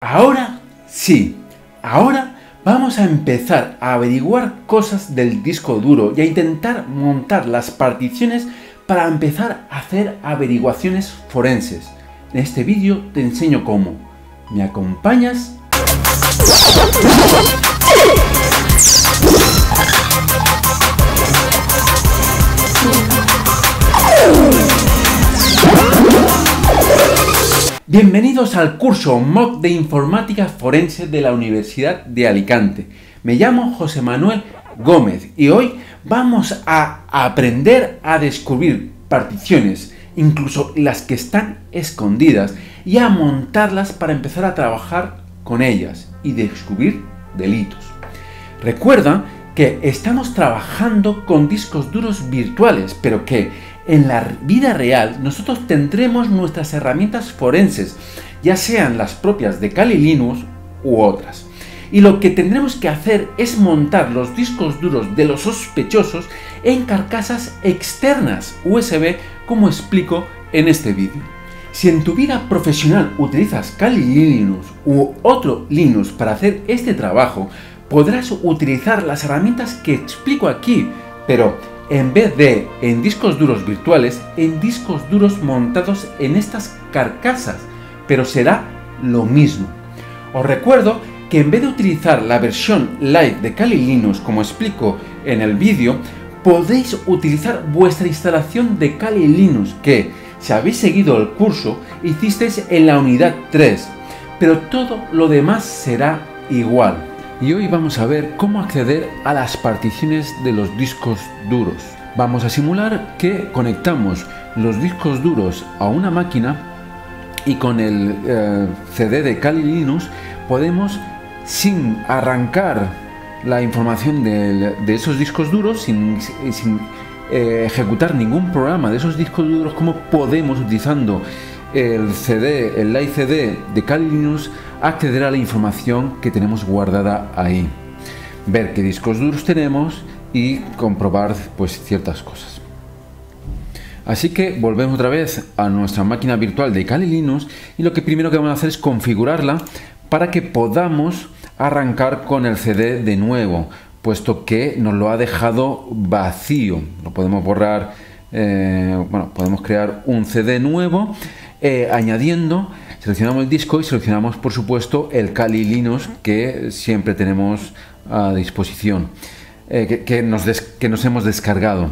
Ahora sí, ahora vamos a empezar a averiguar cosas del disco duro y a intentar montar las particiones para empezar a hacer averiguaciones forenses. En este vídeo te enseño cómo. ¿Me acompañas? Bienvenidos al curso MOOC de Informática Forense de la Universidad de Alicante. Me llamo José Manuel Gómez y hoy vamos a aprender a descubrir particiones, incluso las que están escondidas, y a montarlas para empezar a trabajar con ellas y descubrir delitos. Recuerda que estamos trabajando con discos duros virtuales, pero que en la vida real nosotros tendremos nuestras herramientas forenses, ya sean las propias de Kali Linux u otras. Y lo que tendremos que hacer es montar los discos duros de los sospechosos en carcasas externas USB, como explico en este vídeo. Si en tu vida profesional utilizas Kali Linux u otro Linux para hacer este trabajo, podrás utilizar las herramientas que explico aquí, pero en vez de en discos duros virtuales, en discos duros montados en estas carcasas, pero será lo mismo. Os recuerdo que en vez de utilizar la versión live de Kali Linux, como explico en el vídeo, podéis utilizar vuestra instalación de Kali Linux, que, si habéis seguido el curso, hicisteis en la unidad 3, pero todo lo demás será igual. Y hoy vamos a ver cómo acceder a las particiones de los discos duros. Vamos a simular que conectamos los discos duros a una máquina y con el CD de Kali Linux podemos, sin arrancar la información de esos discos duros, sin ejecutar ningún programa de esos discos duros, como podemos, utilizando el CD, el live CD de Kali Linux, acceder a la información que tenemos guardada ahí, ver qué discos duros tenemos y comprobar pues ciertas cosas. Así que volvemos otra vez a nuestra máquina virtual de Kali Linux y lo que primero que vamos a hacer es configurarla para que podamos arrancar con el CD de nuevo, puesto que nos lo ha dejado vacío. Lo podemos borrar, podemos crear un CD nuevo añadiendo. Seleccionamos el disco y seleccionamos, por supuesto, el Kali Linux que siempre tenemos a disposición, que nos hemos descargado.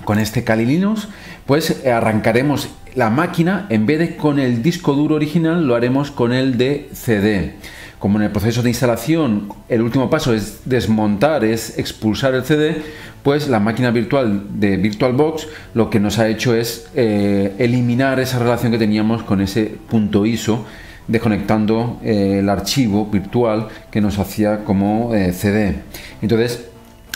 Con este Kali Linux, pues arrancaremos la máquina. En vez de con el disco duro original, lo haremos con el de CD. Como en el proceso de instalación el último paso es desmontar, es expulsar el CD, pues la máquina virtual de VirtualBox lo que nos ha hecho es eliminar esa relación que teníamos con ese .iso, desconectando el archivo virtual que nos hacía como CD. Entonces,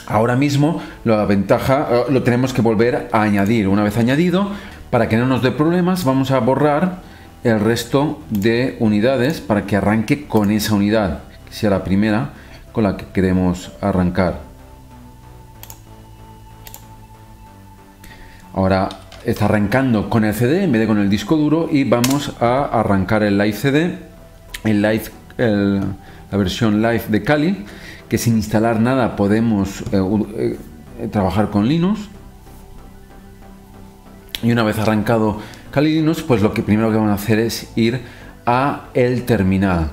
ahora mismo la ventaja lo tenemos que volver a añadir. Una vez añadido, para que no nos dé problemas, vamos a borrar el resto de unidades para que arranque con esa unidad, que sea la primera con la que queremos arrancar. Ahora está arrancando con el CD en vez de con el disco duro, y vamos a arrancar el live CD, la versión live de Kali, que sin instalar nada podemos trabajar con Linux. Y una vez arrancado Kali Linux, pues lo que primero que vamos a hacer es ir a el terminal.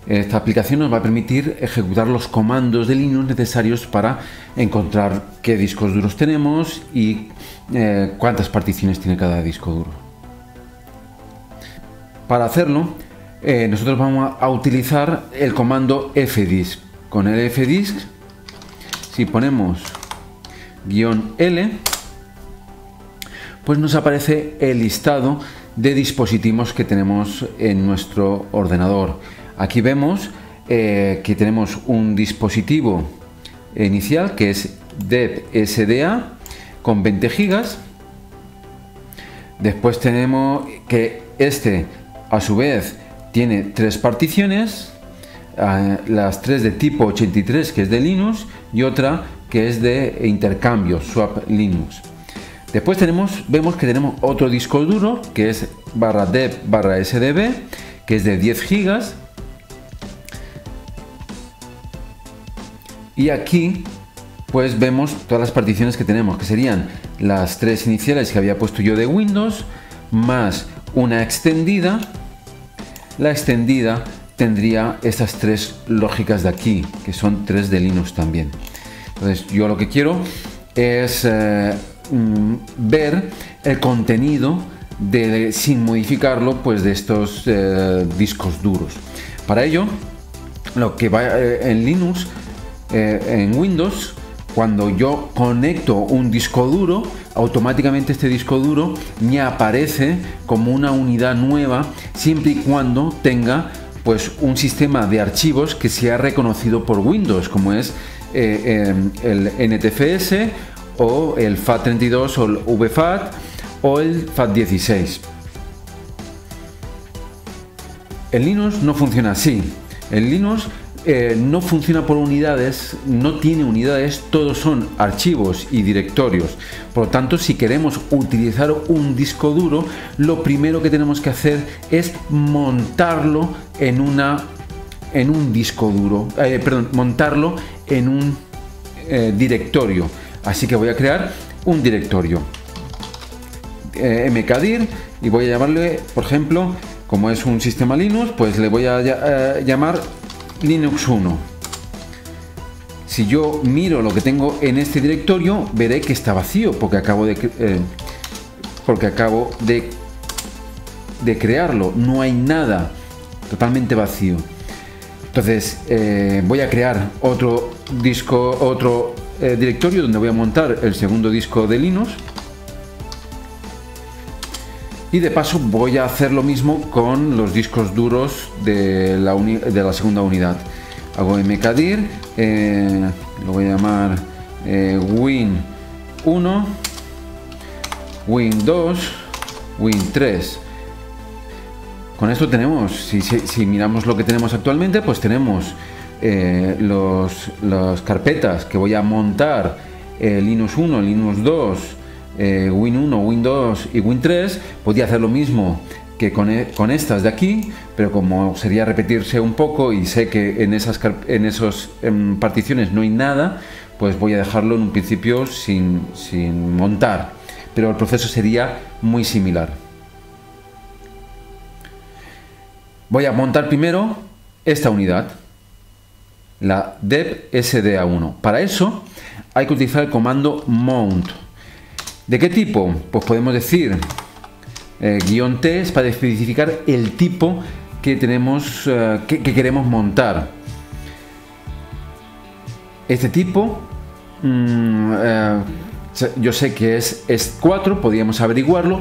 Esta aplicación nos va a permitir ejecutar los comandos de Linux necesarios para encontrar qué discos duros tenemos y cuántas particiones tiene cada disco duro. Para hacerlo, nosotros vamos a utilizar el comando fdisk. Con el fdisk, si ponemos -L, pues nos aparece el listado de dispositivos que tenemos en nuestro ordenador. Aquí vemos que tenemos un dispositivo inicial que es DevSDA con 20 GB. Después tenemos que a su vez tiene 3 particiones, las 3 de tipo 83, que es de Linux, y otra que es de intercambio, Swap Linux. Después vemos que tenemos otro disco duro que es /dev/sdb, que es de 10 GB, Y aquí pues vemos todas las particiones que tenemos, que serían las 3 iniciales que había puesto yo de Windows, más una extendida. La extendida tendría estas 3 lógicas de aquí, que son 3 de Linux también. Entonces yo lo que quiero es ver el contenido sin modificarlo, pues de estos discos duros. Para ello, lo que va en Linux, en Windows, cuando yo conecto un disco duro, automáticamente este disco duro me aparece como una unidad nueva, siempre y cuando tenga pues un sistema de archivos que sea reconocido por Windows, como es el NTFS o el FAT32 o el VFAT o el FAT16. En Linux no funciona así. En Linux no funciona por unidades, no tiene unidades, todos son archivos y directorios. Por lo tanto, si queremos utilizar un disco duro, lo primero que tenemos que hacer es montarlo en un disco duro, montarlo en un directorio. Así que voy a crear un directorio mkdir y voy a llamarle, por ejemplo, como es un sistema Linux, pues le voy a llamar Linux 1. Si yo miro lo que tengo en este directorio, veré que está vacío porque acabo de crearlo. No hay nada, totalmente vacío. Entonces voy a crear otro directorio donde voy a montar el segundo disco de Linux. Y de paso voy a hacer lo mismo con los discos duros de la segunda unidad. Hago mkdir, lo voy a llamar win 1, win 2, win 3. Con esto tenemos, si miramos lo que tenemos actualmente, pues tenemos las carpetas que voy a montar, Linux 1, Linux 2, Win 1, Win 2 y Win 3. Podría hacer lo mismo que con estas de aquí, pero como sería repetirse un poco y sé que en esas particiones no hay nada, pues voy a dejarlo en un principio sin montar, pero el proceso sería muy similar. Voy a montar primero esta unidad, la dev sda1. Para eso hay que utilizar el comando mount. ¿De qué tipo? Pues podemos decir -t es para especificar el tipo que tenemos, que queremos montar. Este tipo, yo sé que es 4, podríamos averiguarlo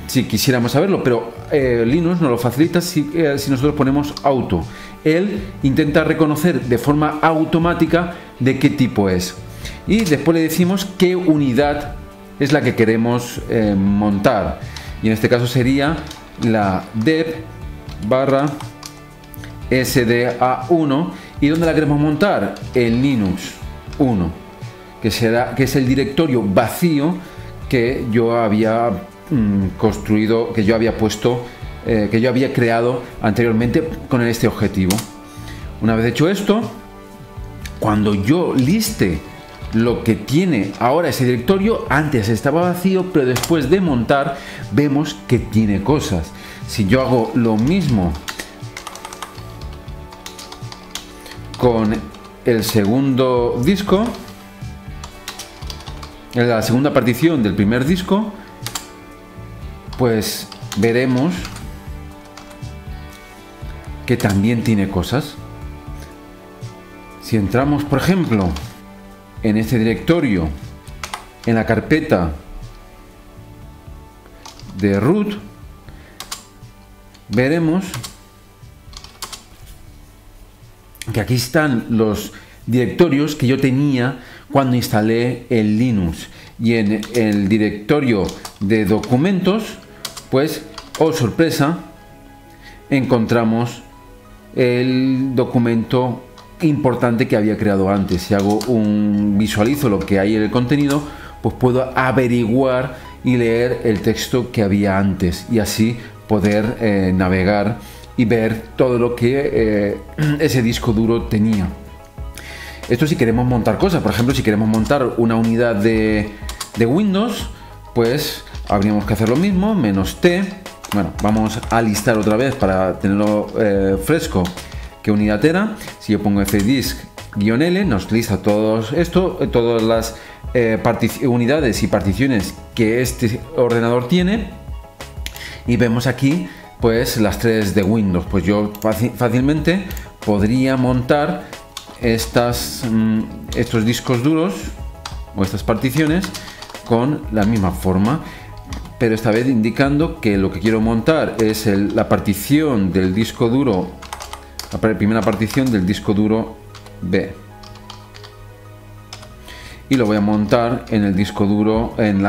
si quisiéramos saberlo, pero Linux nos lo facilita si nosotros ponemos auto. Él intenta reconocer de forma automática de qué tipo es. Y después le decimos qué unidad es la que queremos montar, y en este caso sería la dev barra sda1. ¿Y dónde la queremos montar? En Linux 1, que es el directorio vacío que yo había construido, que yo había puesto, que yo había creado anteriormente con este objetivo. Una vez hecho esto, cuando yo liste lo que tiene ahora ese directorio, antes estaba vacío, pero después de montar vemos que tiene cosas. Si yo hago lo mismo con el segundo disco, en la segunda partición del primer disco, pues veremos que también tiene cosas. Si entramos, por ejemplo, en este directorio, en la carpeta de root, veremos que aquí están los directorios que yo tenía cuando instalé el Linux, y en el directorio de documentos, pues, oh sorpresa, encontramos el documento importante que había creado antes. Si hago visualizo lo que hay en el contenido, pues puedo averiguar y leer el texto que había antes, y así poder navegar y ver todo lo que ese disco duro tenía. Esto si queremos montar cosas, por ejemplo, si queremos montar una unidad de Windows, pues habríamos que hacer lo mismo, -t. Bueno, vamos a listar otra vez para tenerlo fresco qué unidad era. Si yo pongo fdisk-l, nos lista todas las unidades y particiones que este ordenador tiene, y vemos aquí pues las 3 de Windows. Pues yo fácilmente podría montar estos discos duros o estas particiones con la misma forma, pero esta vez indicando que lo que quiero montar es la partición del disco duro, la primera partición del disco duro B, y lo voy a montar en el disco duro en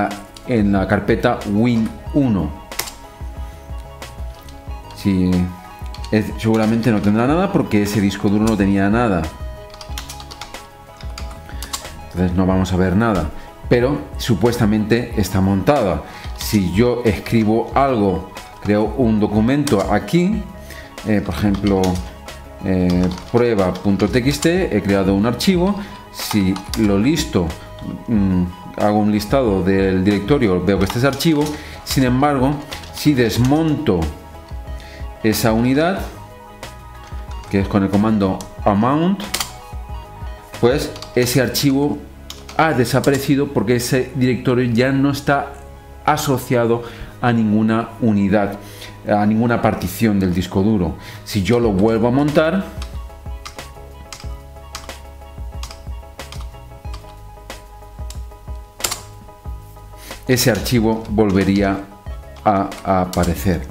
la carpeta Win1. Seguramente no tendrá nada porque ese disco duro no tenía nada, entonces no vamos a ver nada, pero supuestamente está montada. Si yo escribo algo, creo un documento aquí, por ejemplo prueba.txt, he creado un archivo. Si lo listo, hago un listado del directorio, veo que este es archivo. Sin embargo, si desmonto esa unidad, que es con el comando mount, pues ese archivo ha desaparecido porque ese directorio ya no está asociado a ninguna unidad, a ninguna partición del disco duro. Si yo lo vuelvo a montar, ese archivo volvería a aparecer.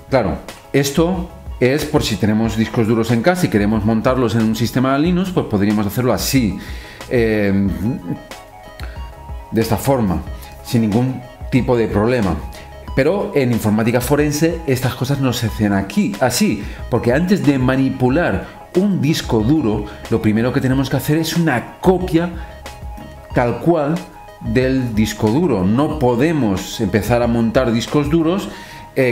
Claro, esto es por si tenemos discos duros en casa y queremos montarlos en un sistema Linux, pues podríamos hacerlo así, de esta forma, sin ningún tipo de problema. Pero en informática forense estas cosas no se hacen así, porque antes de manipular un disco duro, lo primero que tenemos que hacer es una copia tal cual del disco duro. No podemos empezar a montar discos duros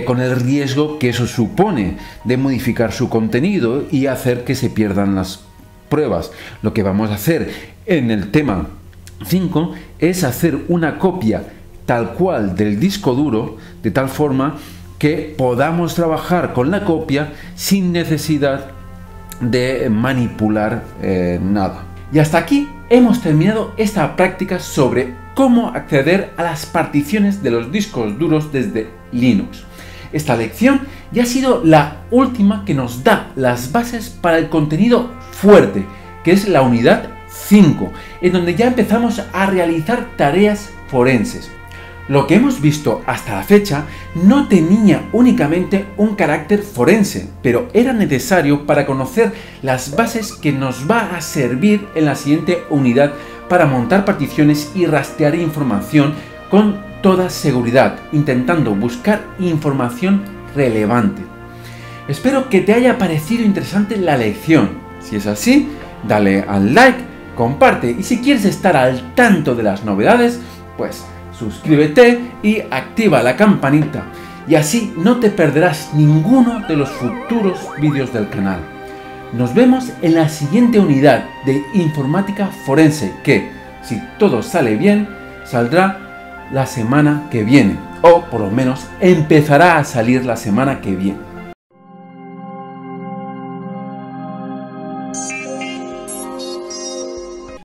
con el riesgo que eso supone de modificar su contenido y hacer que se pierdan las pruebas. Lo que vamos a hacer en el tema 5 es hacer una copia tal cual del disco duro, de tal forma que podamos trabajar con la copia sin necesidad de manipular nada. Y hasta aquí hemos terminado esta práctica sobre cómo acceder a las particiones de los discos duros desde Linux. Esta lección ya ha sido la última que nos da las bases para el contenido fuerte, que es la unidad 5, en donde ya empezamos a realizar tareas forenses. Lo que hemos visto hasta la fecha no tenía únicamente un carácter forense, pero era necesario para conocer las bases que nos va a servir en la siguiente unidad para montar particiones y rastrear información con toda seguridad, intentando buscar información relevante. Espero que te haya parecido interesante la lección. Si es así, dale al like, comparte, y si quieres estar al tanto de las novedades, pues suscríbete y activa la campanita, y así no te perderás ninguno de los futuros vídeos del canal. Nos vemos en la siguiente unidad de informática forense que, si todo sale bien, saldrá la semana que viene, o por lo menos empezará a salir la semana que viene.